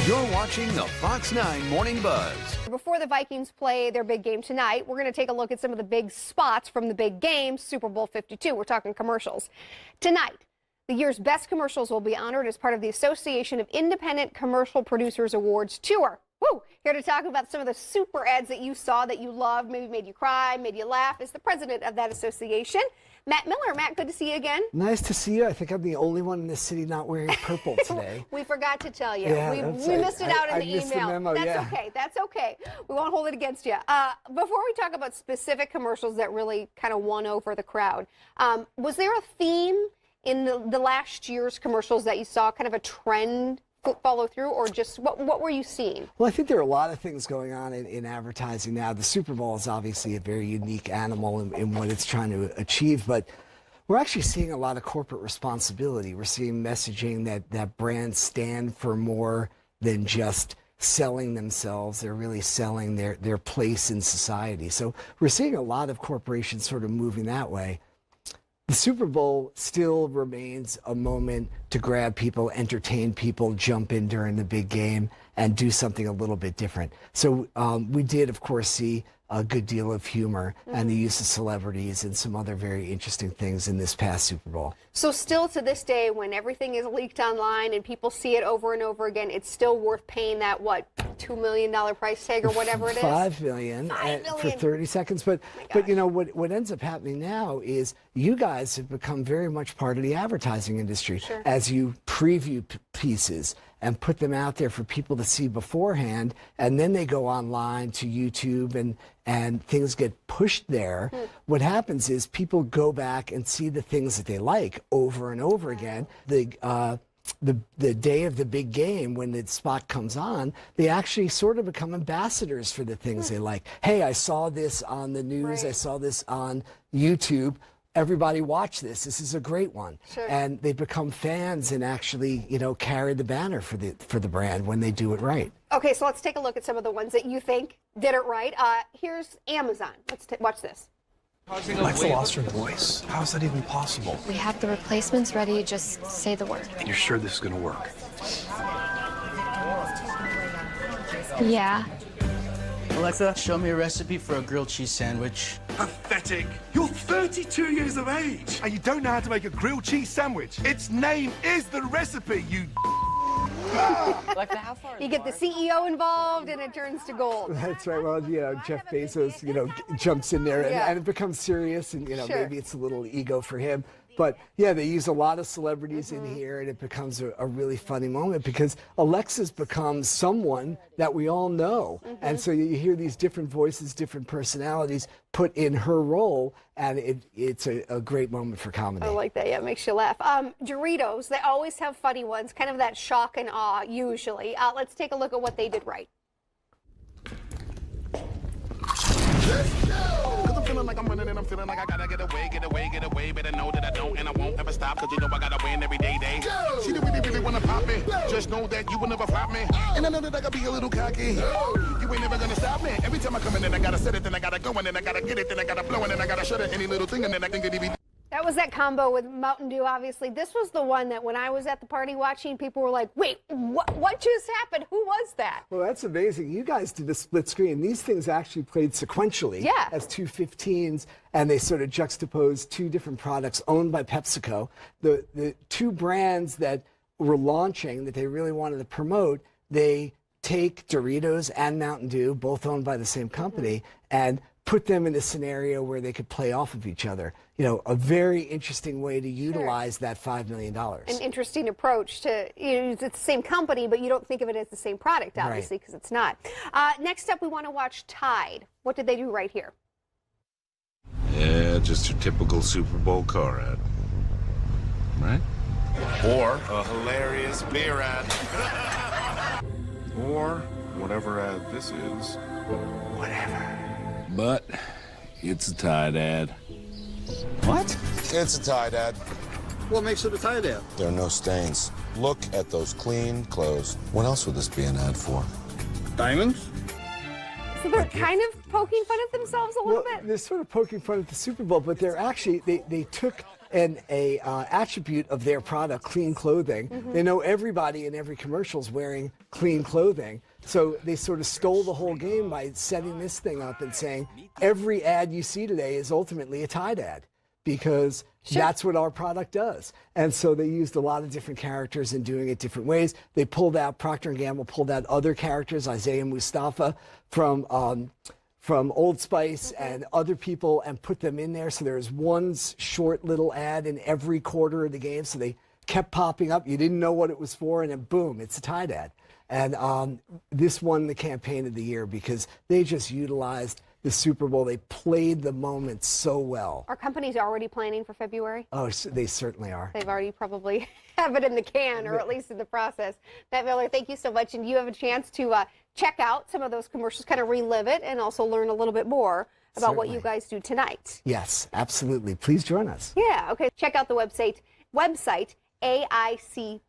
You're watching the Fox 9 Morning Buzz. Before the Vikings play their big game tonight, we're going to take a look at some of the big spots from the big game, Super Bowl 52. We're talking commercials. Tonight, the year's best commercials will be honored as part of the Association of Independent Commercial Producers Awards Tour. Woo! Here to talk about some of the super ads that you saw that you loved, maybe made you cry, made you laugh, is the president of that association, Matt Miller. Matt, good to see you again. Nice to see you. I think I'm the only one in this city not wearing purple today. We forgot to tell you. Yeah, we missed it out in the missed email. The memo, That's yeah. okay. That's okay. We won't hold it against you. Before we talk about specific commercials that really kind of won over the crowd, was there a theme in the last year's commercials that you saw, kind of a trend follow through, or just what were you seeing? Well, I think there are a lot of things going on in advertising now. The Super Bowl is obviously a very unique animal in what it's trying to achieve, but we're actually seeing a lot of corporate responsibility. We're seeing messaging that brands stand for more than just selling themselves. They're really selling their place in society. So we're seeing a lot of corporations sort of moving that way. The Super Bowl still remains a moment to grab people, entertain people, jump in during the big game, and do something a little bit different. So we did, of course, see a good deal of humor and the use of celebrities and some other very interesting things in this past Super Bowl. So still to this day, when everything is leaked online and people see it over and over again, it's still worth paying that, what, $2 million price tag or whatever it is? $5 million for 30 seconds. But you know, what ends up happening now is you guys have become very much part of the advertising industry. Sure. As you preview pieces and put them out there for people to see beforehand, and then they go online to YouTube and things get pushed there. What happens is people go back and see the things that they like over and over again. The day of the big game, when the spot comes on, they actually sort of become ambassadors for the things they like. Hey, I saw this on the news. Right. I saw this on YouTube. Everybody watch this. This is a great one. Sure. And they become fans and actually, you know, carry the banner for the brand when they do it right. Okay, so let's take a look at some of the ones that you think did it right. Here's Amazon. Let's watch this. Alexa lost her voice. How is that even possible? We have the replacements ready. Just say the word. And you're sure this is going to work? Yeah. Alexa, show me a recipe for a grilled cheese sandwich. Pathetic. You're 32 years of age, and you don't know how to make a grilled cheese sandwich. Its name is the recipe, you You get the CEO involved, and it turns to gold. That's right. Well, you know, Jeff Bezos, you know, jumps in there and it becomes serious, and, you know, Sure. maybe it's a little ego for him. But yeah, they use a lot of celebrities in here, and it becomes a really funny moment because Alexa's become someone that we all know. And so you hear these different voices, different personalities put in her role, and it's a great moment for comedy. I like that. Yeah, it makes you laugh. Doritos, they always have funny ones, kind of that shock and awe, usually. Let's take a look at what they did right. I'm feeling like I'm running and I'm feeling like I gotta get away. Better know that I don't and I won't ever stop, cause you know I gotta win every day. She didn't really wanna pop me. Just know that you will never flop me. And I know that I gotta be a little cocky. You ain't never gonna stop me. Every time I come in, then I gotta set it, then I gotta go, and then I gotta get it, then I gotta blow, and then I gotta shut it. Any little thing, and then I think it'd be. That was that combo with Mountain Dew, obviously. This was the one that when I was at the party watching, people were like, wait, what just happened? Who was that? Well, that's amazing. You guys did a split screen. These things actually played sequentially as two 15s, and they sort of juxtaposed two different products owned by PepsiCo. The two brands that were launching that they really wanted to promote, they take Doritos and Mountain Dew, both owned by the same company, and put them in a scenario where they could play off of each other. You know, a very interesting way to utilize that $5 million. An interesting approach to, you know, it's the same company, but you don't think of it as the same product, obviously, because it's not. Next up, we want to watch Tide. What did they do right here? Yeah, just your typical Super Bowl car ad. Right? Or a hilarious beer ad. Or whatever ad this is. Whatever. But it's a Tide ad. What? It's a Tide ad. What makes it a Tide ad? There are no stains. Look at those clean clothes. What else would this be an ad for? Diamonds? So they're kind of poking fun at themselves a little bit? They're sort of poking fun at the Super Bowl, but they're actually, they took a attribute of their product, clean clothing. They know everybody in every commercial is wearing clean clothing. So they sort of stole the whole game by setting this thing up and saying every ad you see today is ultimately a Tide ad, because that's what our product does. And so they used a lot of different characters in doing it different ways. They pulled out, Procter & Gamble pulled out other characters, Isaiah Mustafa from Old Spice and other people, and put them in there. So there's one short little ad in every quarter of the game. So they kept popping up. You didn't know what it was for, and then boom, it's a Tide ad. And this won the campaign of the year because they just utilized the Super Bowl. They played the moment so well. Are companies already planning for February? Oh, they certainly are. They've already probably have it in the can, or at least in the process. Matt Miller, thank you so much. And you have a chance to check out some of those commercials, kind of relive it, and also learn a little bit more about what you guys do tonight. Yes, absolutely. Please join us. Yeah, okay. Check out the website AICP.com.